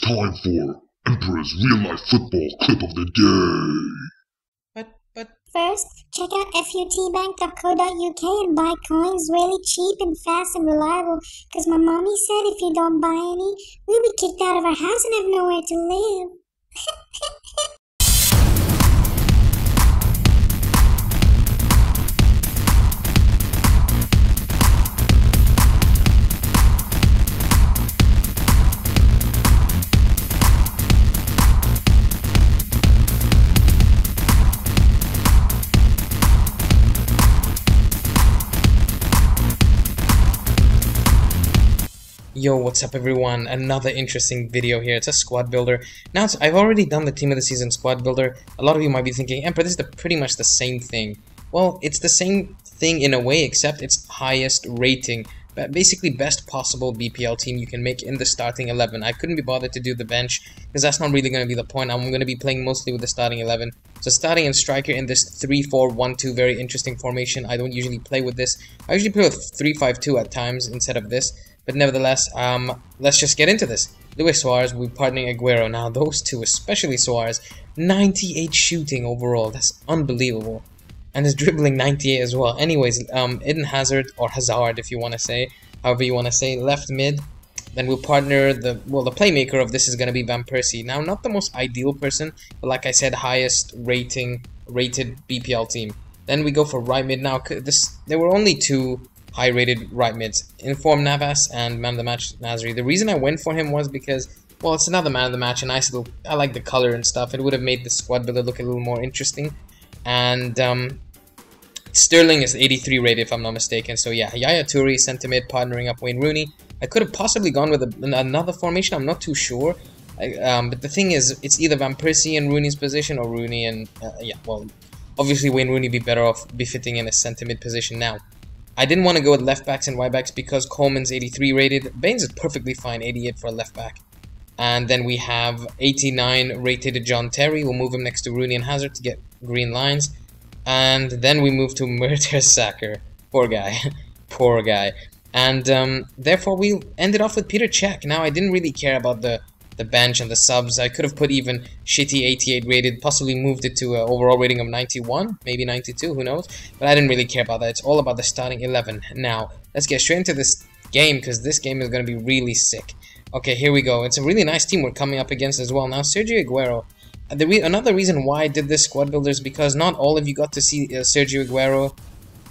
time for Emperor's real-life football clip of the day. But First, check out futbank.co.uk and buy coins really cheap and fast and reliable. Cause my mommy said if you don't buy any, we'll be kicked out of our house and have nowhere to live. Yo, what's up everyone? Another interesting video here. It's a squad builder. Now, I've already done the team of the season squad builder. A lot of you might be thinking, Emperor, this is pretty much the same thing. Well, it's the same thing in a way, except it's highest rating. Basically, best possible BPL team you can make in the starting 11. I couldn't be bothered to do the bench, because that's not really going to be the point. I'm going to be playing mostly with the starting 11. So starting in striker in this 3-4-1-2, very interesting formation. I don't usually play with this. I usually play with 3-5-2 at times instead of this. But nevertheless, let's just get into this. Luis Suarez will be partnering Aguero. Now, those two, especially Suarez, 98 shooting overall. That's unbelievable. And his dribbling 98 as well. Anyways, Eden Hazard, or Hazard if you want to say, however you want to say, left mid. Then we'll partner the playmaker of this is going to be Van Persie. Now, not the most ideal person, but like I said, highest rated BPL team. Then we go for right mid. Now, there were only two high-rated right mids, Inform Navas and Man of the Match Nasri. The reason I went for him was because, well, it's another Man of the Match, and I like the color and stuff. It would have made the squad builder look a little more interesting. And Sterling is 83 rated, if I'm not mistaken. So yeah, Yaya Toure, centre mid, partnering up Wayne Rooney. I could have possibly gone with another formation. I'm not too sure. But the thing is, it's either Van Persie in Rooney's position or Rooney and yeah. Well, obviously Wayne Rooney be better off befitting in a centre mid position now. I didn't want to go with left backs and right backs because Coleman's 83 rated. Baines is perfectly fine, 88 for a left back. And then we have 89 rated John Terry. We'll move him next to Rooney and Hazard to get green lines. And then we move to Mertesacker. Poor guy. Poor guy. And therefore we ended off with Peter Cech. Now, I didn't really care about the bench and the subs. I could have put even shitty 88 rated, possibly moved it to an overall rating of 91, maybe 92, who knows. But I didn't really care about that. It's all about the starting 11. Now, let's get straight into this game, because this game is going to be really sick. Okay, here we go. It's a really nice team we're coming up against as well. Now, Sergio Aguero. Another reason why I did this squad builder is because not all of you got to see Sergio Aguero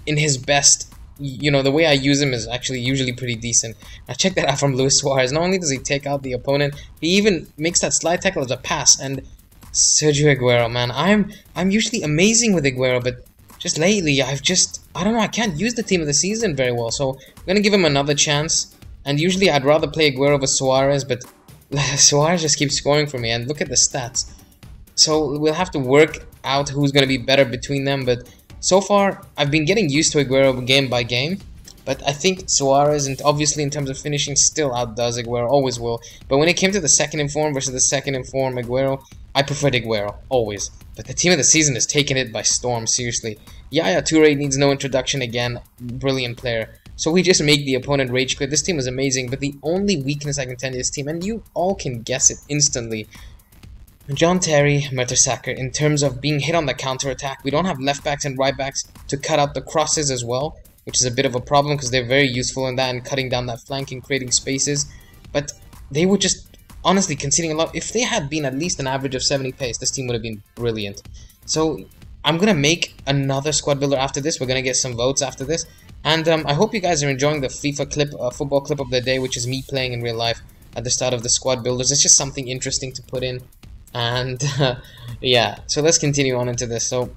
in his best. You know, the way I use him is actually usually pretty decent. I checked that out from Luis Suarez. Not only does he take out the opponent, he even makes that slide tackle as a pass. And Sergio Aguero, man, I'm usually amazing with Aguero, but just lately I don't know, I can't use the team of the season very well. So I'm gonna give him another chance. And usually I'd rather play Aguero over Suarez, but Suarez just keeps scoring for me. And look at the stats. So we'll have to work out who's gonna be better between them, but so far, I've been getting used to Aguero game by game, but I think Suarez, and obviously in terms of finishing, still outdoes Aguero, always will. But when it came to the second in form versus the second in form Aguero, I preferred Aguero, always. But the team of the season has taken it by storm, seriously. Yaya Toure needs no introduction again, brilliant player. So we just make the opponent rage quit. This team was amazing, but the only weakness I can tell you this team, and you all can guess it instantly, John Terry, Mertesacker, in terms of being hit on the counter-attack. We don't have left backs and right backs to cut out the crosses as well, which is a bit of a problem because they're very useful in that and cutting down that flank and creating spaces. But they were just honestly conceding a lot. If they had been at least an average of 70 pace, this team would have been brilliant. So I'm going to make another squad builder after this. We're going to get some votes after this. And I hope you guys are enjoying the FIFA clip, football clip of the day, which is me playing in real life at the start of the squad builders. It's just something interesting to put in. And yeah, so let's continue on into this. So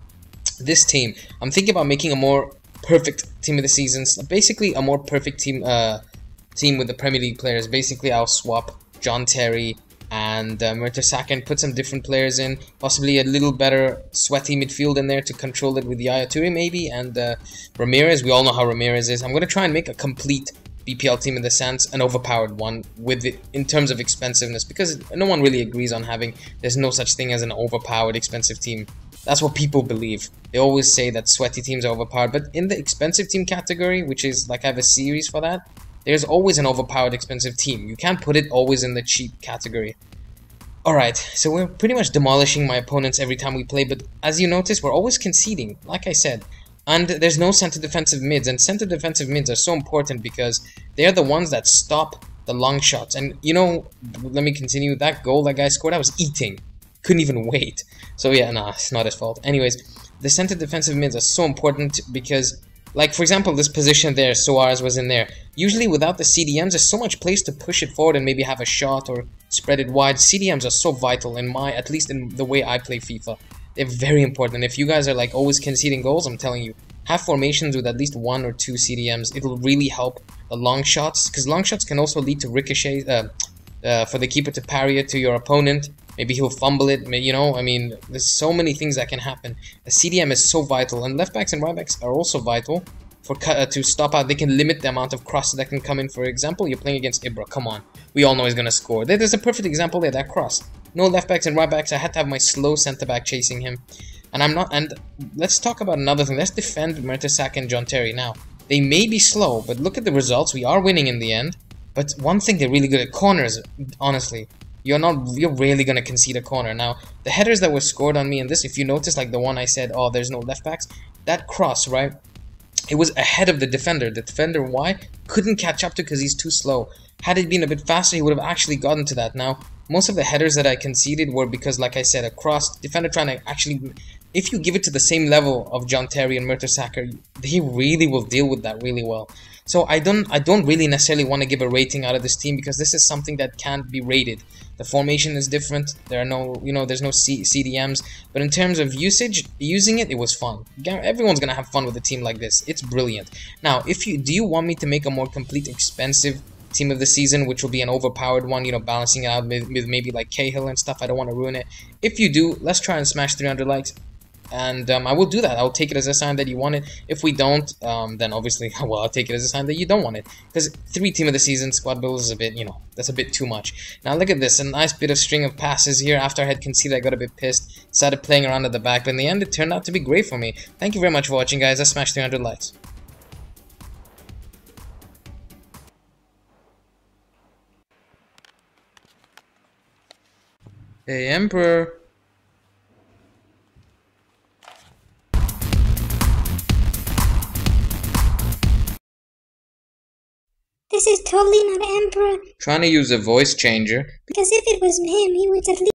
this team, I'm thinking about making a more perfect team of the season, basically a more perfect team with the Premier League players. Basically, I'll swap John Terry and Mertesacker and put some different players in, possibly a little better sweaty midfield in there to control it with Yaya Toure maybe, and Ramirez. We all know how Ramirez is. I'm going to try and make a complete BPL team in the sense, an overpowered one with it in terms of expensiveness, because no one really agrees on there's no such thing as an overpowered expensive team. That's what people believe. They always say that sweaty teams are overpowered, but in the expensive team category, which is like I have a series for that, there's always an overpowered expensive team. You can't put it always in the cheap category. Alright, so we're pretty much demolishing my opponents every time we play, but as you notice, we're always conceding, like I said. And there's no center defensive mids, and center defensive mids are so important because they're the ones that stop the long shots. And, you know, let me continue, that goal that guy scored, I was eating. Couldn't even wait. So yeah, nah, it's not his fault. Anyways, the center defensive mids are so important because, like, for example, this position there, Suarez was in there. Usually without the CDMs, there's so much place to push it forward and maybe have a shot or spread it wide. CDMs are so vital at least in the way I play FIFA. They're very important. If you guys are like always conceding goals, I'm telling you, have formations with at least 1 or 2 CDMs. It'll really help the long shots, because long shots can also lead to ricochets for the keeper to parry it to your opponent. Maybe he'll fumble it, you know, I mean, there's so many things that can happen. A CDM is so vital, and left backs and right backs are also vital for to stop out. They can limit the amount of crosses that can come in. For example, you're playing against Ibra, come on. We all know he's going to score. There's a perfect example there, that cross. No left backs and right backs, I had to have my slow centre back chasing him. And I'm not, and let's talk about another thing. Let's defend Mertesacker and John Terry now. They may be slow, but look at the results. We are winning in the end. But one thing they're really good at, corners, honestly. You're rarely going to concede a corner. Now, the headers that were scored on me in this, if you notice, like the one I said, oh, there's no left backs, that cross, right? It was ahead of the defender. The defender, why? Couldn't catch up to because he's too slow. Had it been a bit faster, he would have actually gotten to that. Now, most of the headers that I conceded were because, like I said, a cross, defender trying to actually... If you give it to the same level of John Terry and Mertesacker, he really will deal with that really well. So I don't really necessarily want to give a rating out of this team because this is something that can't be rated. The formation is different. There are no, you know, there's no CDMs. But in terms of using it, it was fun. Everyone's gonna have fun with a team like this. It's brilliant. Now, do you want me to make a more complete, expensive team of the season, which will be an overpowered one, you know, balancing it out with maybe like Cahill and stuff? I don't want to ruin it. If you do, let's try and smash 300 likes. And I will do that. I'll take it as a sign that you want it. If we don't, then obviously, well, I'll take it as a sign that you don't want it. Because 3 team of the season squad builds is a bit, you know, that's a bit too much. Now look at this, a nice bit of string of passes here. After I had conceded, I got a bit pissed. Started playing around at the back, but in the end, it turned out to be great for me. Thank you very much for watching, guys. Let's smash 300 likes. Hey, Emperor. This is totally not Emperor. Trying to use a voice changer. Because if it was him, he would at least